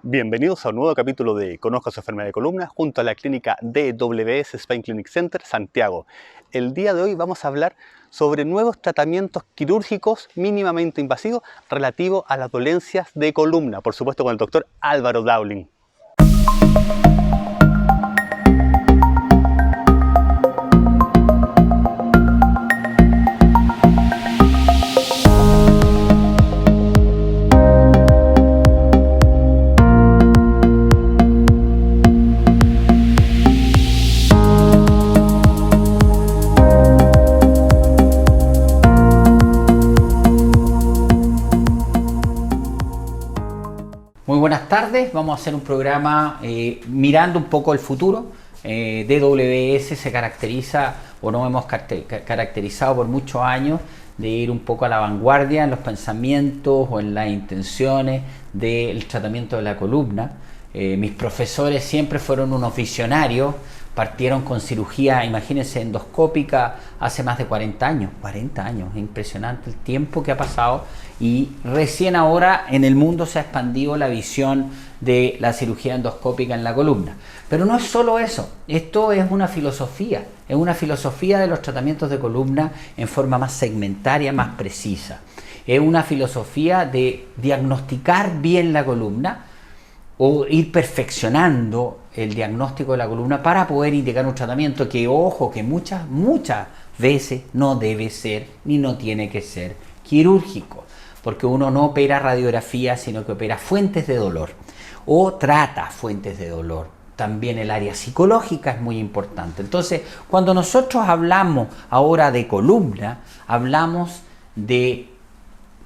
Bienvenidos a un nuevo capítulo de Conozca su enfermedad de columna junto a la clínica DWS Spine Clinic Center Santiago. El día de hoy vamos a hablar sobre nuevos tratamientos quirúrgicos mínimamente invasivos relativos a las dolencias de columna, por supuesto con el doctor Álvaro Dowling. Muy buenas tardes, vamos a hacer un programa mirando un poco el futuro. DWS se caracteriza, o nos hemos caracterizado por muchos años, de ir un poco a la vanguardia en los pensamientos o en las intenciones del tratamiento de la columna. Mis profesores siempre fueron unos visionarios, partieron con cirugía, imagínense, endoscópica hace más de 40 años. 40 años, es impresionante el tiempo que ha pasado y recién ahora en el mundo se ha expandido la visión de la cirugía endoscópica en la columna. Pero no es solo eso, esto es una filosofía de los tratamientos de columna en forma más segmentaria, más precisa. Es una filosofía de diagnosticar bien la columna o ir perfeccionando el diagnóstico de la columna para poder indicar un tratamiento que, ojo, que muchas veces no debe ser ni no tiene que ser quirúrgico, porque uno no opera radiografía, sino que opera fuentes de dolor o trata fuentes de dolor. También el área psicológica es muy importante. Entonces, cuando nosotros hablamos ahora de columna, hablamos de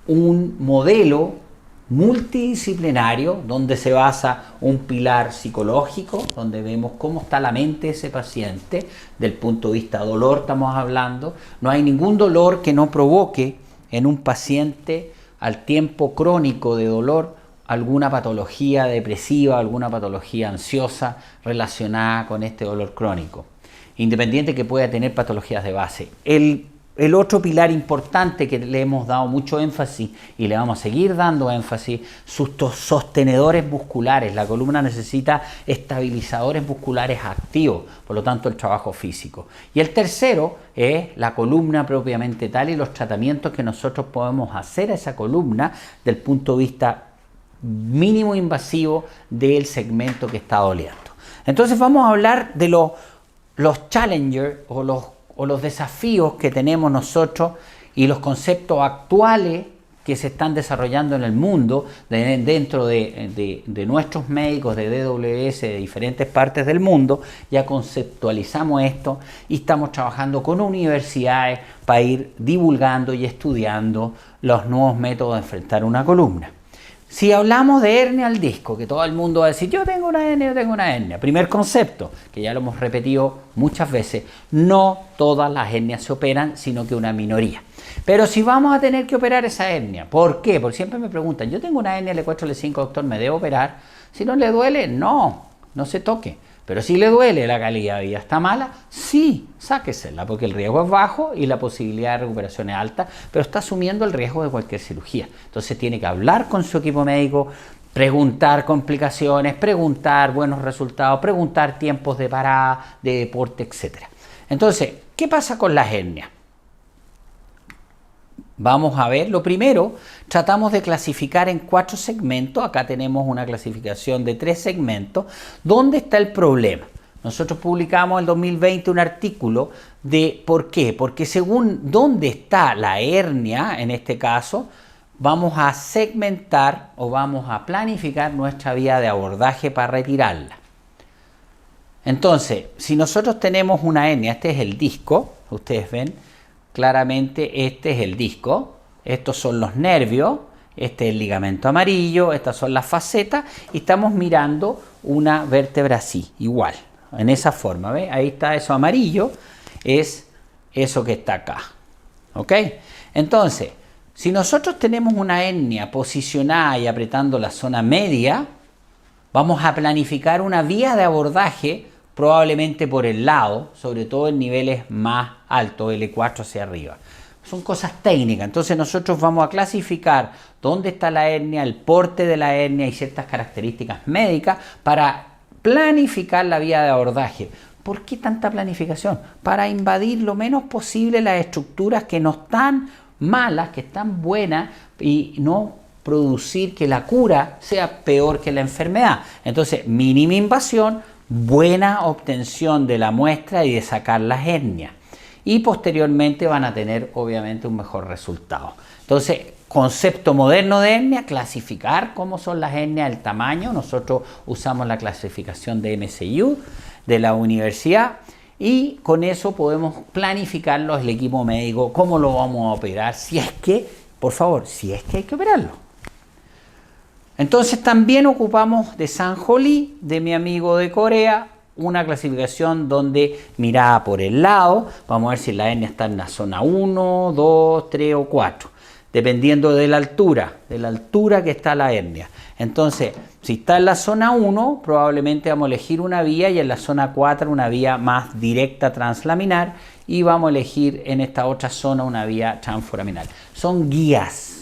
un modelo multidisciplinario donde se basa un pilar psicológico, donde vemos cómo está la mente de ese paciente, del punto de vista dolor estamos hablando. No hay ningún dolor que no provoque en un paciente al tiempo crónico de dolor alguna patología depresiva, alguna patología ansiosa relacionada con este dolor crónico, independiente que pueda tener patologías de base. El otro pilar importante que le hemos dado mucho énfasis y le vamos a seguir dando énfasis, sus sostenedores musculares. La columna necesita estabilizadores musculares activos, por lo tanto el trabajo físico. Y el tercero es la columna propiamente tal y los tratamientos que nosotros podemos hacer a esa columna del punto de vista mínimo invasivo del segmento que está doliendo. Entonces vamos a hablar de los challengers o los desafíos que tenemos nosotros y los conceptos actuales que se están desarrollando en el mundo dentro de nuestros médicos de DWS de diferentes partes del mundo. Ya conceptualizamos esto y estamos trabajando con universidades para ir divulgando y estudiando los nuevos métodos de enfrentar una columna. Si hablamos de hernia al disco, que todo el mundo va a decir, yo tengo una hernia. Primer concepto, que ya lo hemos repetido muchas veces, no todas las hernias se operan, sino que una minoría. Pero si vamos a tener que operar esa hernia, ¿por qué? Porque siempre me preguntan, yo tengo una hernia L4, L5, doctor, ¿me debo operar? Si no le duele, no se toque. Pero si le duele, la calidad de vida está mala, sí, sáquesela, porque el riesgo es bajo y la posibilidad de recuperación es alta, pero está asumiendo el riesgo de cualquier cirugía. Entonces tiene que hablar con su equipo médico, preguntar complicaciones, preguntar buenos resultados, preguntar tiempos de parada, de deporte, etc. Entonces, ¿qué pasa con las hernias? Vamos a ver, lo primero, tratamos de clasificar en 4 segmentos. Acá tenemos una clasificación de 3 segmentos. ¿Dónde está el problema? Nosotros publicamos en el 2020 un artículo de ¿por qué? Porque según dónde está la hernia, en este caso, vamos a segmentar o vamos a planificar nuestra vía de abordaje para retirarla. Entonces, si nosotros tenemos una hernia, este es el disco, ustedes ven, claramente este es el disco, estos son los nervios, este es el ligamento amarillo, estas son las facetas y estamos mirando una vértebra así, igual, en esa forma, ¿ve? Ahí está eso amarillo, es eso que está acá, ¿ok? Entonces, si nosotros tenemos una hernia posicionada y apretando la zona media, vamos a planificar una vía de abordaje probablemente por el lado, sobre todo en niveles más altos, L4 hacia arriba. son cosas técnicas. Entonces nosotros vamos a clasificar dónde está la hernia, el porte de la hernia y ciertas características médicas para planificar la vía de abordaje. ¿Por qué tanta planificación? Para invadir lo menos posible las estructuras que no están malas, que están buenas, y no producir que la cura sea peor que la enfermedad. Entonces, mínima invasión, buena obtención de la muestra y de sacar las hernias. Y posteriormente van a tener obviamente un mejor resultado. Entonces, concepto moderno de hernia, clasificar cómo son las hernias, el tamaño. Nosotros usamos la clasificación de MCU de la universidad y con eso podemos planificarlo el equipo médico, cómo lo vamos a operar, si es que, por favor, si es que hay que operarlo. Entonces también ocupamos de Sanjo Lee, de mi amigo de Corea, una clasificación donde mirada por el lado, vamos a ver si la hernia está en la zona 1, 2, 3 o 4, dependiendo de la altura que está la hernia. Entonces, si está en la zona 1, probablemente vamos a elegir una vía y en la zona 4 una vía más directa translaminar y vamos a elegir en esta otra zona una vía transforaminal. Son guías.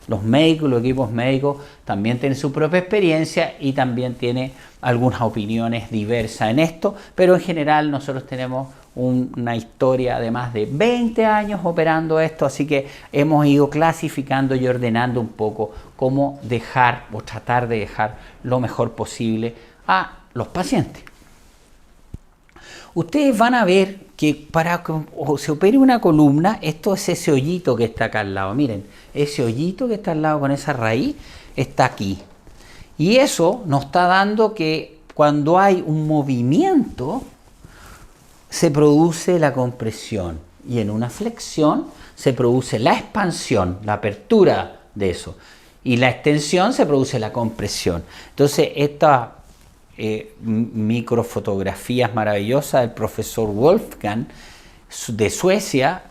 Los médicos, los equipos médicos también tienen su propia experiencia y también tienen algunas opiniones diversas en esto, pero en general nosotros tenemos una historia de más de 20 años operando esto, así que hemos ido clasificando y ordenando un poco cómo dejar o tratar de dejar lo mejor posible a los pacientes. Ustedes van a ver que para que se opere una columna, esto es ese hoyito que está acá al lado. Miren, ese hoyito que está al lado con esa raíz está aquí. Y eso nos está dando que cuando hay un movimiento se produce la compresión y en una flexión se produce la expansión, la apertura de eso. Y la extensión se produce la compresión. Entonces, esta microfotografías maravillosas del profesor Wolfgang de Suecia,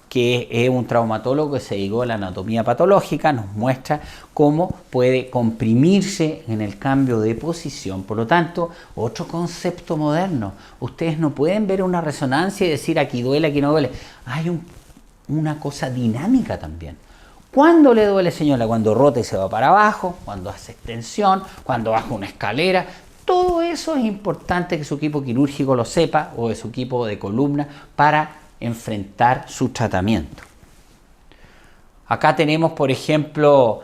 que es un traumatólogo que se dedicó a la anatomía patológica, nos muestra cómo puede comprimirse en el cambio de posición. Por lo tanto, otro concepto moderno. Ustedes no pueden ver una resonancia y decir aquí duele, aquí no duele. Hay una cosa dinámica también. ¿Cuándo le duele, señora? Cuando rota y se va para abajo, cuando hace extensión, cuando baja una escalera. Todo eso es importante que su equipo quirúrgico lo sepa o de su equipo de columna para enfrentar su tratamiento. Acá tenemos, por ejemplo,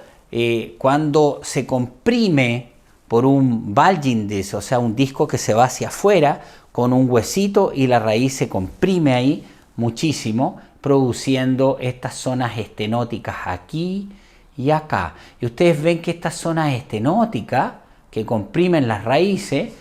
cuando se comprime por un bulging disc, o sea, un disco que se va hacia afuera con un huesito y la raíz se comprime ahí muchísimo, produciendo estas zonas estenóticas aquí y acá. Y ustedes ven que estas zonas estenóticas que comprimen las raíces,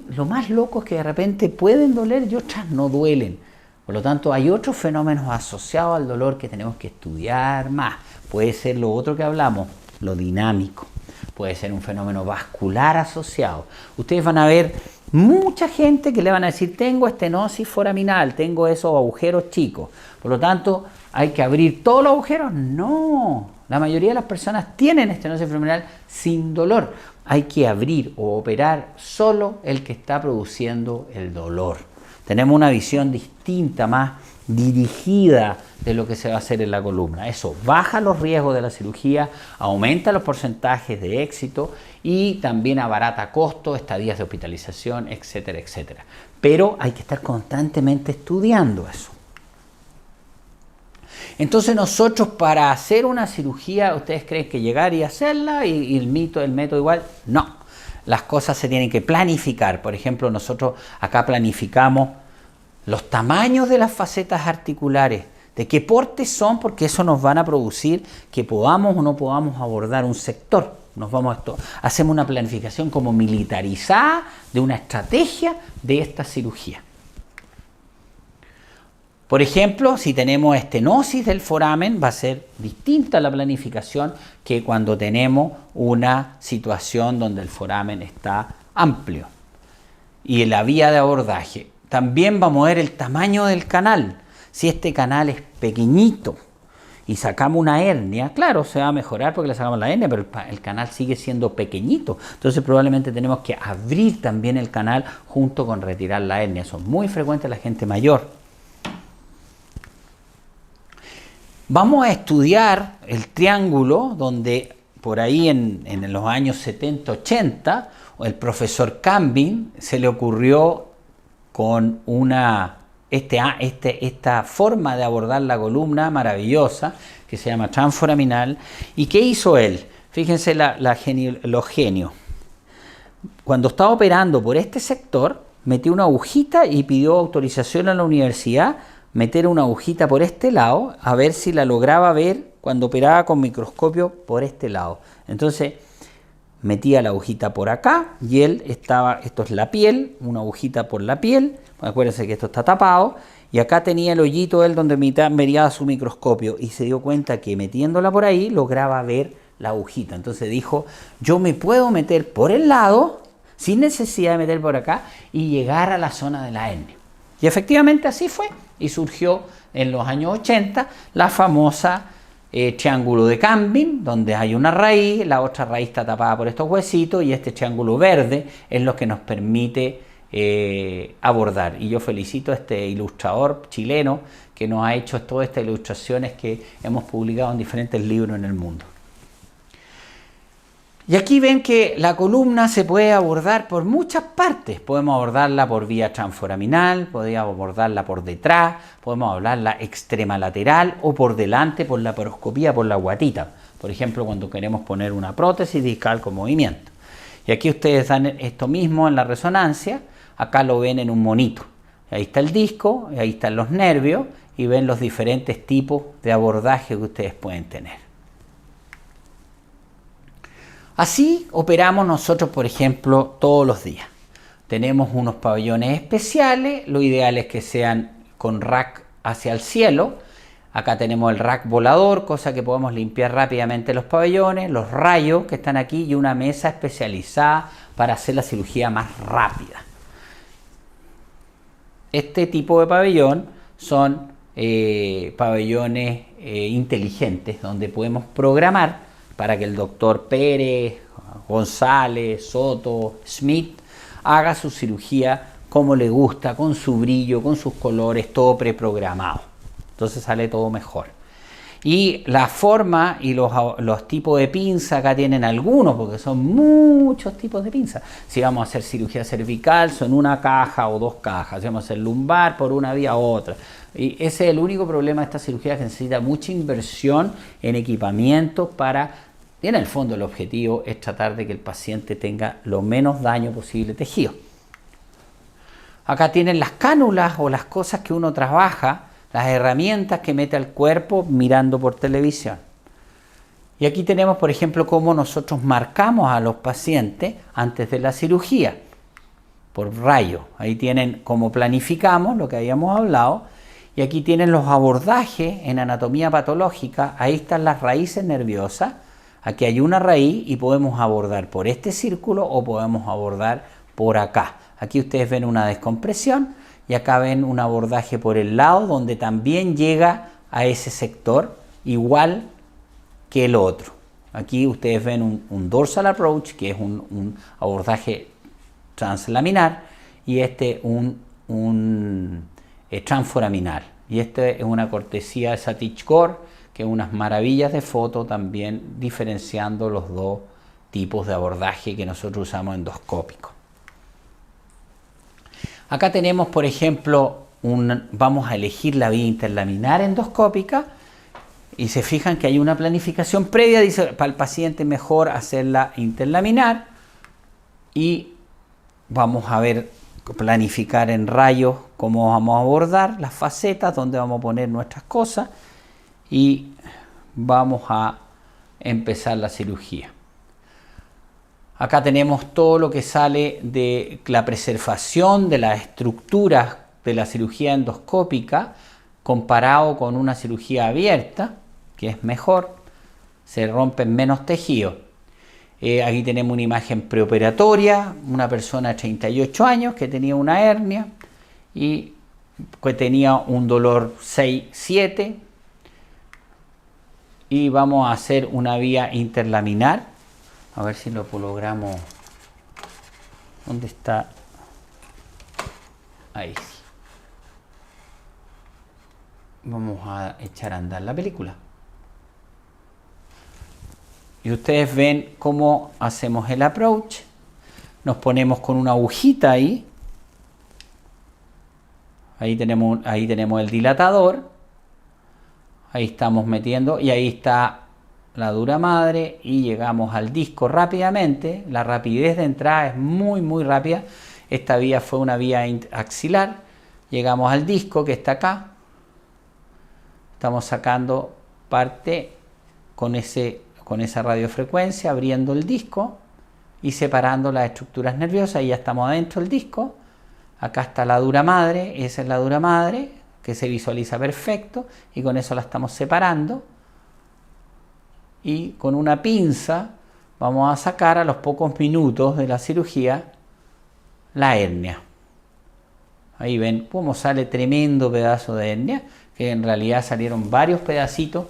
lo más loco es que de repente pueden doler y otras no duelen. Por lo tanto, hay otros fenómenos asociados al dolor que tenemos que estudiar más. Puede ser lo otro que hablamos, lo dinámico. Puede ser un fenómeno vascular asociado. Ustedes van a ver mucha gente que le van a decir, tengo estenosis foraminal, tengo esos agujeros chicos. Por lo tanto, ¿hay que abrir todos los agujeros? No. La mayoría de las personas tienen estenosis foraminal sin dolor. Hay que abrir o operar solo el que está produciendo el dolor. Tenemos una visión distinta, más dirigida de lo que se va a hacer en la columna. Eso baja los riesgos de la cirugía, aumenta los porcentajes de éxito y también abarata costos, estadías de hospitalización, etcétera, etcétera. Pero hay que estar constantemente estudiando eso. Entonces nosotros para hacer una cirugía, ¿ustedes creen que llegar y hacerla y el método igual? No, las cosas se tienen que planificar. Por ejemplo, nosotros acá planificamos los tamaños de las facetas articulares, de qué porte son, porque eso nos van a producir que podamos o no podamos abordar un sector. Hacemos una planificación como militarizada de una estrategia de esta cirugía. Por ejemplo, si tenemos estenosis del foramen, va a ser distinta la planificación que cuando tenemos una situación donde el foramen está amplio. Y en la vía de abordaje, también vamos a ver el tamaño del canal. Si este canal es pequeñito y sacamos una hernia, claro, se va a mejorar porque le sacamos la hernia, pero el canal sigue siendo pequeñito. Entonces probablemente tenemos que abrir también el canal junto con retirar la hernia. Eso es muy frecuente en la gente mayor. Vamos a estudiar el triángulo donde por ahí en los años 70, 80, el profesor Campbell se le ocurrió con esta forma de abordar la columna maravillosa que se llama transforaminal. ¿Y qué hizo él? Fíjense los genios. Cuando estaba operando por este sector, metió una agujita y pidió autorización a la universidad meter una agujita por este lado, a ver si la lograba ver cuando operaba con microscopio por este lado. Entonces metía la agujita por acá y él estaba, esto es la piel, una agujita por la piel, acuérdense que esto está tapado, y acá tenía el hoyito él donde miraba su microscopio y se dio cuenta que metiéndola por ahí lograba ver la agujita. Entonces dijo, yo me puedo meter por el lado sin necesidad de meter por acá y llegar a la zona de la hernia. Y efectivamente así fue, y surgió en los años 80 la famosa triángulo de Campbell, donde hay una raíz, la otra raíz está tapada por estos huesitos, y este triángulo verde es lo que nos permite abordar. Y yo felicito a este ilustrador chileno que nos ha hecho todas estas ilustraciones que hemos publicado en diferentes libros en el mundo. Y aquí ven que la columna se puede abordar por muchas partes. Podemos abordarla por vía transforaminal, podemos abordarla por detrás, podemos abordarla extrema lateral o por delante por la paroscopía, por la guatita. Por ejemplo, cuando queremos poner una prótesis discal con movimiento. Y aquí ustedes dan esto mismo en la resonancia. Acá lo ven en un monito. Ahí está el disco, ahí están los nervios y ven los diferentes tipos de abordaje que ustedes pueden tener. Así operamos nosotros, por ejemplo, todos los días. Tenemos unos pabellones especiales, lo ideal es que sean con rack hacia el cielo. Acá tenemos el rack volador, cosa que podemos limpiar rápidamente los pabellones, los rayos que están aquí y una mesa especializada para hacer la cirugía más rápida. Este tipo de pabellón son pabellones inteligentes, donde podemos programar para que el doctor Pérez, González, Soto, Smith haga su cirugía como le gusta, con su brillo, con sus colores, todo preprogramado. Entonces sale todo mejor. Y la forma y los tipos de pinza, acá tienen algunos, porque son muchos tipos de pinza. Si vamos a hacer cirugía cervical, son una caja o dos cajas. Si vamos a hacer lumbar, por una vía u otra. Y ese es el único problema de esta cirugía, que necesita mucha inversión en equipamiento para... Y en el fondo el objetivo es tratar de que el paciente tenga lo menos daño posible tejido. Acá tienen las cánulas o las cosas que uno trabaja, las herramientas que mete al cuerpo mirando por televisión. Y aquí tenemos, por ejemplo, cómo nosotros marcamos a los pacientes antes de la cirugía, por rayo. Ahí tienen cómo planificamos, lo que habíamos hablado. Y aquí tienen los abordajes en anatomía patológica. Ahí están las raíces nerviosas. Aquí hay una raíz y podemos abordar por este círculo o podemos abordar por acá. Aquí ustedes ven una descompresión y acá ven un abordaje por el lado donde también llega a ese sector igual que el otro. Aquí ustedes ven un dorsal approach, que es un abordaje translaminar, y este un transforaminal. Y este es una cortesía de Satish Gore, que es unas maravillas de foto también diferenciando los dos tipos de abordaje que nosotros usamos endoscópico. Acá tenemos, por ejemplo, vamos a elegir la vía interlaminar endoscópica y se fijan que hay una planificación previa, dice para el paciente mejor hacerla interlaminar, y vamos a ver, planificar en rayos cómo vamos a abordar las facetas, dónde vamos a poner nuestras cosas, y vamos a empezar la cirugía. Acá tenemos todo lo que sale de la preservación de las estructuras de la cirugía endoscópica comparado con una cirugía abierta, que es mejor, se rompen menos tejidos. Aquí tenemos una imagen preoperatoria, una persona de 38 años que tenía una hernia y que tenía un dolor 6-7, y vamos a hacer una vía interlaminar. A ver si lo logramos. ¿Dónde está? Ahí sí. vamos a echar a andar la película. Y ustedes ven cómo hacemos el approach. Nos ponemos con una agujita ahí. Ahí tenemos el dilatador. Ahí estamos metiendo y ahí está la dura madre y llegamos al disco rápidamente. La rapidez de entrada es muy muy rápida. Esta vía fue una vía axilar. Llegamos al disco que está acá. Estamos sacando parte con esa radiofrecuencia, abriendo el disco y separando las estructuras nerviosas. Y ya estamos adentro del disco. Acá está la dura madre, esa es la dura madre, que se visualiza perfecto, y con eso la estamos separando. Y con una pinza vamos a sacar a los pocos minutos de la cirugía la hernia. Ahí ven cómo sale tremendo pedazo de hernia, que en realidad salieron varios pedacitos.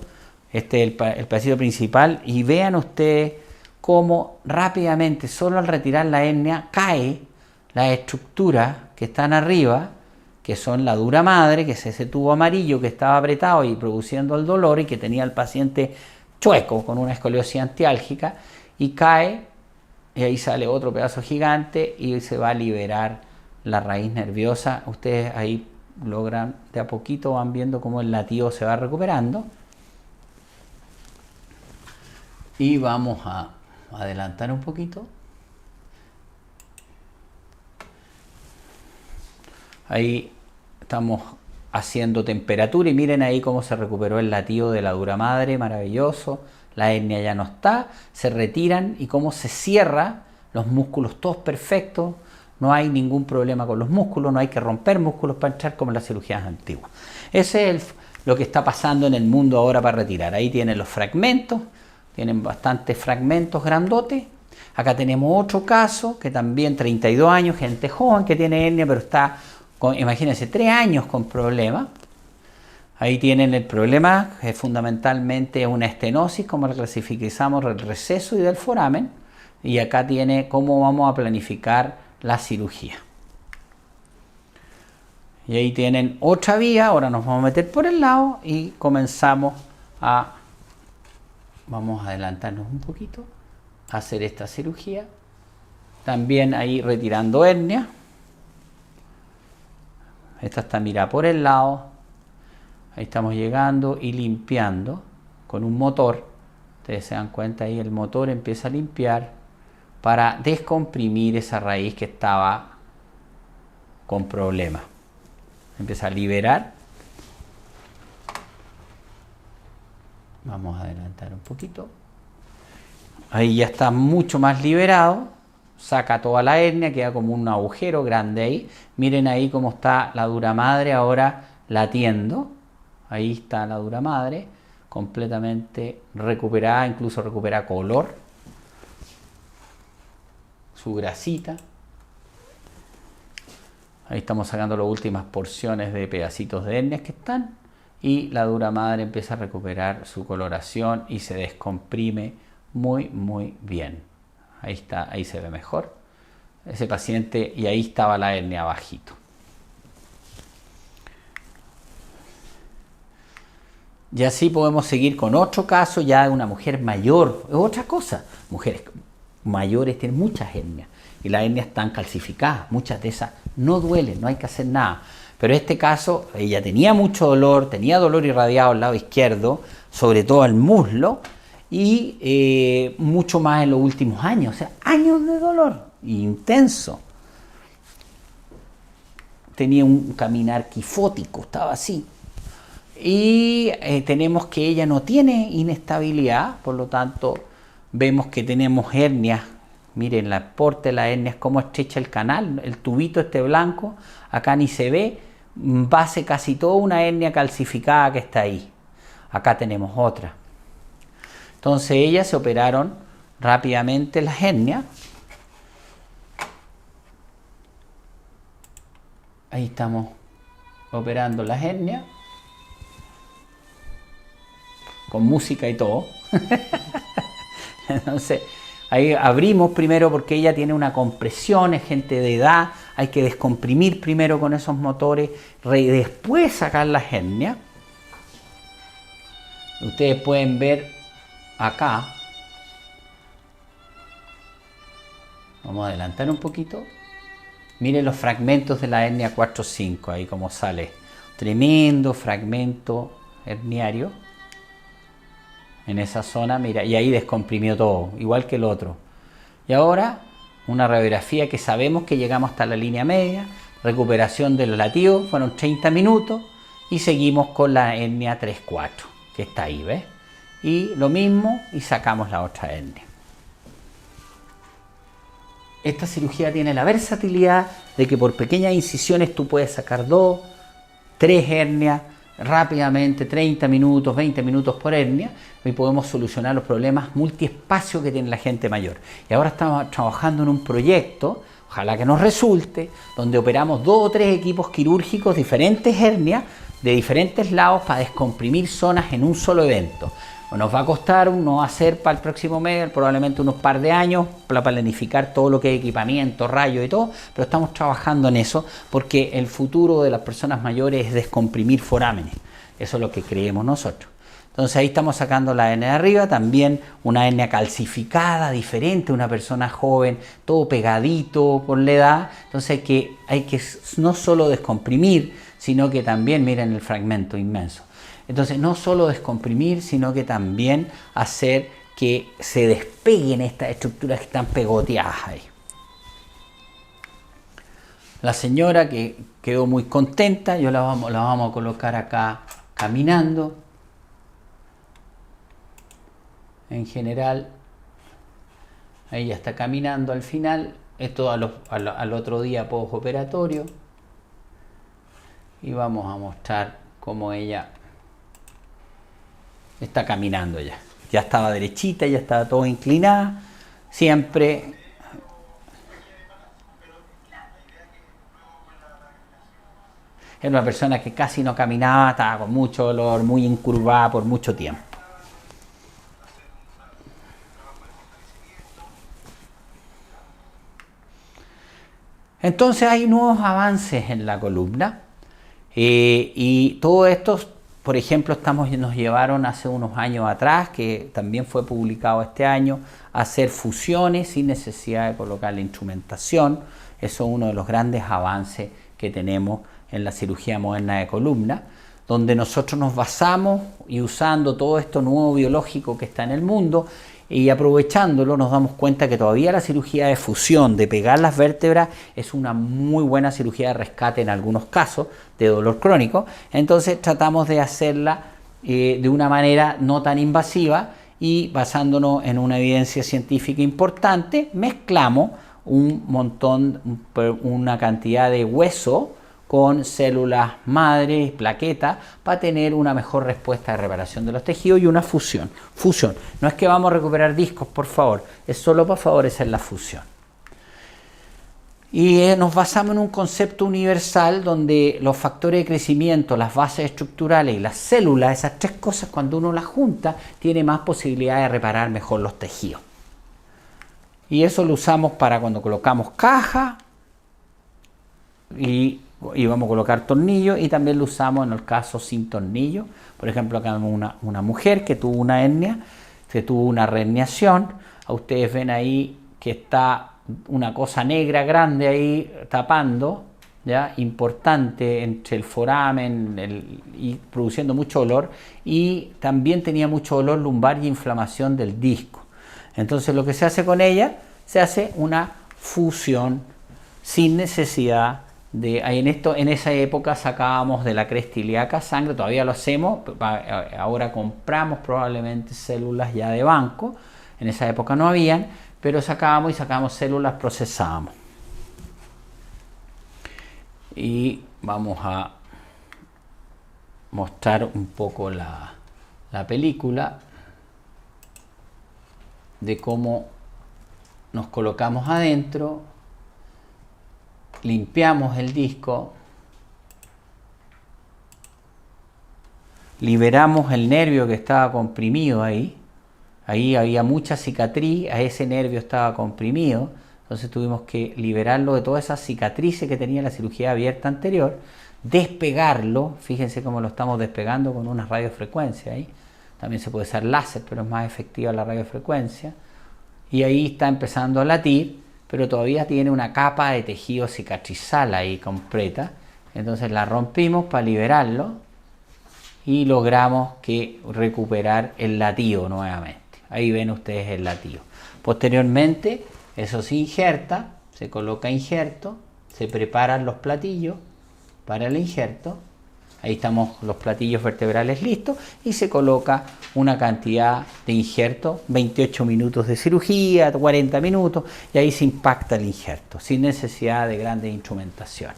Este es el pedacito principal, y vean ustedes cómo rápidamente, solo al retirar la hernia, cae las estructuras que están arriba, que son la dura madre, que es ese tubo amarillo que estaba apretado y produciendo el dolor y que tenía el paciente chueco con una escoliosis antiálgica, y cae, y ahí sale otro pedazo gigante y se va a liberar la raíz nerviosa. Ustedes ahí logran, de a poquito van viendo cómo el latido se va recuperando. Y vamos a adelantar un poquito. Ahí estamos haciendo temperatura y miren ahí cómo se recuperó el latido de la dura madre, maravilloso. La hernia ya no está, se retiran y cómo se cierra, los músculos todos perfectos, no hay ningún problema con los músculos, no hay que romper músculos para entrar como en las cirugías antiguas. Ese es lo que está pasando en el mundo ahora para retirar. Ahí tienen los fragmentos, tienen bastantes fragmentos grandotes. Acá tenemos otro caso que también 32 años, gente joven que tiene hernia, pero está imagínense, 3 años con problemas. Ahí tienen el problema, que fundamentalmente es una estenosis, como la clasificamos del receso y del foramen. Y acá tiene cómo vamos a planificar la cirugía. Y ahí tienen otra vía, ahora nos vamos a meter por el lado y comenzamos a, vamos a adelantarnos un poquito, a hacer esta cirugía. También ahí retirando hernia. Esta está mirada por el lado. Ahí estamos llegando y limpiando con un motor. Ustedes se dan cuenta ahí, el motor empieza a limpiar para descomprimir esa raíz que estaba con problemas. Empieza a liberar. Vamos a adelantar un poquito. Ahí ya está mucho más liberado. Saca toda la hernia, queda como un agujero grande ahí. Miren ahí cómo está la dura madre ahora latiendo. Ahí está la dura madre, completamente recuperada, incluso recupera color. Su grasita. Ahí estamos sacando las últimas porciones de pedacitos de hernias que están. Y la dura madre empieza a recuperar su coloración y se descomprime muy, muy bien. Ahí está, ahí se ve mejor ese paciente, y ahí estaba la hernia abajito. Y así podemos seguir con otro caso ya de una mujer mayor. Es otra cosa. Mujeres mayores tienen muchas hernias y las hernias están calcificadas. Muchas de esas no duelen, no hay que hacer nada. Pero en este caso, ella tenía mucho dolor, tenía dolor irradiado al lado izquierdo, sobre todo al muslo, y mucho más en los últimos años. O sea, años de dolor intenso. Tenía un caminar quifótico, estaba así. Y tenemos que ella no tiene inestabilidad, por lo tanto vemos que tenemos hernias. Miren la porte de la hernia, cómo estrecha el canal, el tubito este blanco, acá ni se ve, base casi toda una hernia calcificada que está ahí. Acá tenemos otra. Entonces ellas se operaron rápidamente las hernias. Ahí estamos operando las hernias. Con música y todo. Entonces, ahí abrimos primero porque ella tiene una compresión, es gente de edad, hay que descomprimir primero con esos motores, después sacar las hernias. Ustedes pueden ver acá, vamos a adelantar un poquito, miren los fragmentos de la hernia 4-5, ahí como sale, tremendo fragmento herniario en esa zona, mira, y ahí descomprimió todo, igual que el otro. Y ahora una radiografía que sabemos que llegamos hasta la línea media, recuperación de los latidos, fueron 30 minutos y seguimos con la hernia 3-4, que está ahí, ¿ves? Y lo mismo y sacamos la otra hernia. Esta cirugía tiene la versatilidad de que por pequeñas incisiones tú puedes sacar 2, 3 hernias rápidamente, 30 minutos, 20 minutos por hernia, y podemos solucionar los problemas multiespacio que tiene la gente mayor. Y ahora estamos trabajando en un proyecto, ojalá que nos resulte, donde operamos 2 o 3 equipos quirúrgicos, diferentes hernias, de diferentes lados para descomprimir zonas en un solo evento. Nos va a costar, no va a ser para el próximo mes, probablemente unos par de años, para planificar todo lo que es equipamiento, rayos y todo, pero estamos trabajando en eso porque el futuro de las personas mayores es descomprimir forámenes. Eso es lo que creemos nosotros. Entonces ahí estamos sacando la hernia de arriba, también una hernia calcificada, diferente, una persona joven, todo pegadito por la edad. Entonces hay que no solo descomprimir, sino que también, miren el fragmento inmenso. Entonces, no solo descomprimir, sino que también hacer que se despeguen estas estructuras que están pegoteadas ahí. La señora que quedó muy contenta, la vamos a colocar acá caminando. En general, ella está caminando al final. Esto al otro día postoperatorio. Y vamos a mostrar cómo ella está caminando ya. Ya estaba derechita, ya estaba todo inclinada. Siempre. Era una persona que casi no caminaba, estaba con mucho dolor, muy encurvada por mucho tiempo. Entonces hay nuevos avances en la columna y todo esto, por ejemplo, nos llevaron hace unos años atrás, que también fue publicado este año, a hacer fusiones sin necesidad de colocar la instrumentación. Eso es uno de los grandes avances que tenemos en la cirugía moderna de columna, donde nosotros nos basamos y usando todo esto nuevo biológico que está en el mundo y aprovechándolo nos damos cuenta que todavía la cirugía de fusión, de pegar las vértebras, es una muy buena cirugía de rescate en algunos casos de dolor crónico. Entonces tratamos de hacerla de una manera no tan invasiva y basándonos en una evidencia científica importante, mezclamos una cantidad de hueso con células madre, plaquetas, para tener una mejor respuesta de reparación de los tejidos y una fusión. Fusión. No es que vamos a recuperar discos, por favor, es solo para favorecer la fusión. Y nos basamos en un concepto universal donde los factores de crecimiento, las bases estructurales y las células, esas tres cosas, cuando uno las junta, tiene más posibilidad de reparar mejor los tejidos. Y eso lo usamos para cuando colocamos caja y vamos a colocar tornillos, y también lo usamos en el caso sin tornillo. Por ejemplo, acá vemos una mujer que tuvo una hernia, que tuvo una reherniación. A ustedes ven ahí que está una cosa negra grande ahí tapando, ¿ya? Importante entre el foramen y produciendo mucho dolor, y también tenía mucho dolor lumbar y inflamación del disco. Entonces lo que se hace con ella, se hace una fusión sin necesidad de, en esa época sacábamos de la cresta ilíaca sangre, todavía lo hacemos, ahora compramos probablemente células ya de banco, en esa época no habían, pero sacábamos células, procesábamos. Y vamos a mostrar un poco la película de cómo nos colocamos adentro, limpiamos el disco, liberamos el nervio que estaba comprimido ahí había mucha cicatriz, a ese nervio estaba comprimido, entonces tuvimos que liberarlo de todas esas cicatrices que tenía la cirugía abierta anterior, despegarlo, fíjense cómo lo estamos despegando con una radiofrecuencia ahí, también se puede usar láser, pero es más efectiva la radiofrecuencia. Y ahí está empezando a latir, pero todavía tiene una capa de tejido cicatrizal ahí completa. Entonces la rompimos para liberarlo y logramos recuperar el latido nuevamente. Ahí ven ustedes el latido. Posteriormente, eso se injerta, se coloca injerto, se preparan los platillos para el injerto. Ahí estamos los platillos vertebrales listos y se coloca una cantidad de injerto, 28 minutos de cirugía, 40 minutos, y ahí se impacta el injerto, sin necesidad de grandes instrumentaciones.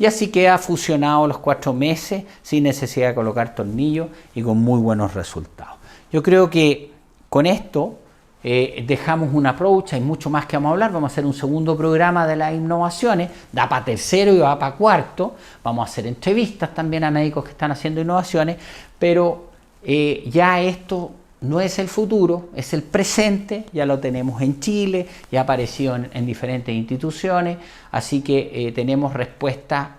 Y así queda fusionado los 4 meses, sin necesidad de colocar tornillos y con muy buenos resultados. Yo creo que con esto dejamos un approach, hay mucho más que vamos a hablar, vamos a hacer un segundo programa de las innovaciones, da para tercero y va para cuarto, vamos a hacer entrevistas también a médicos que están haciendo innovaciones, pero ya esto no es el futuro, es el presente, ya lo tenemos en Chile, ya apareció en diferentes instituciones, así que tenemos respuesta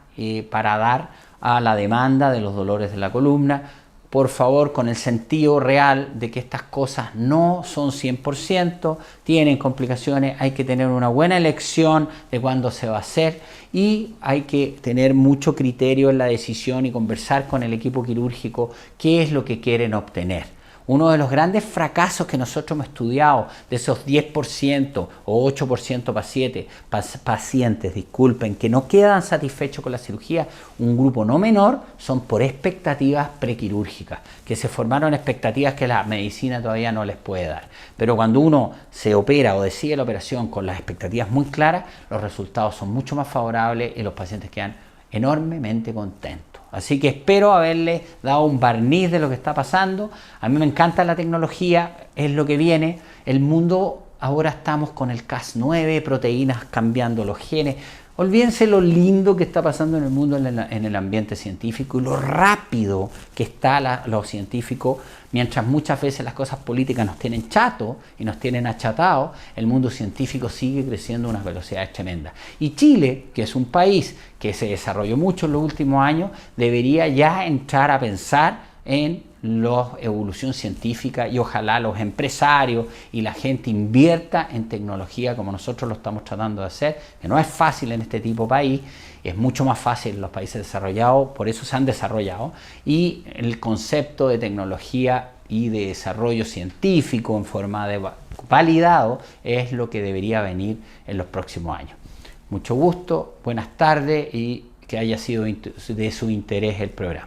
para dar a la demanda de los dolores de la columna. Por favor, con el sentido real de que estas cosas no son 100%, tienen complicaciones, hay que tener una buena elección de cuándo se va a hacer y hay que tener mucho criterio en la decisión y conversar con el equipo quirúrgico qué es lo que quieren obtener. Uno de los grandes fracasos que nosotros hemos estudiado, de esos 10% o 8% pacientes, que no quedan satisfechos con la cirugía, un grupo no menor, son por expectativas prequirúrgicas, que se formaron expectativas que la medicina todavía no les puede dar. Pero cuando uno se opera o decide la operación con las expectativas muy claras, los resultados son mucho más favorables y los pacientes quedan enormemente contentos. Así que espero haberle dado un barniz de lo que está pasando. A mí me encanta la tecnología, es lo que viene. El mundo, ahora estamos con el Cas9, proteínas cambiando los genes. Olvídense lo lindo que está pasando en el mundo en el ambiente científico y lo rápido que está lo científico. Mientras muchas veces las cosas políticas nos tienen chatos y nos tienen achatados, el mundo científico sigue creciendo a unas velocidades tremendas. Y Chile, que es un país que se desarrolló mucho en los últimos años, debería ya entrar a pensar en la evolución científica y ojalá los empresarios y la gente invierta en tecnología como nosotros lo estamos tratando de hacer, que no es fácil en este tipo de país, es mucho más fácil en los países desarrollados, por eso se han desarrollado, y el concepto de tecnología y de desarrollo científico en forma de validado es lo que debería venir en los próximos años. Mucho gusto, buenas tardes y que haya sido de su interés el programa.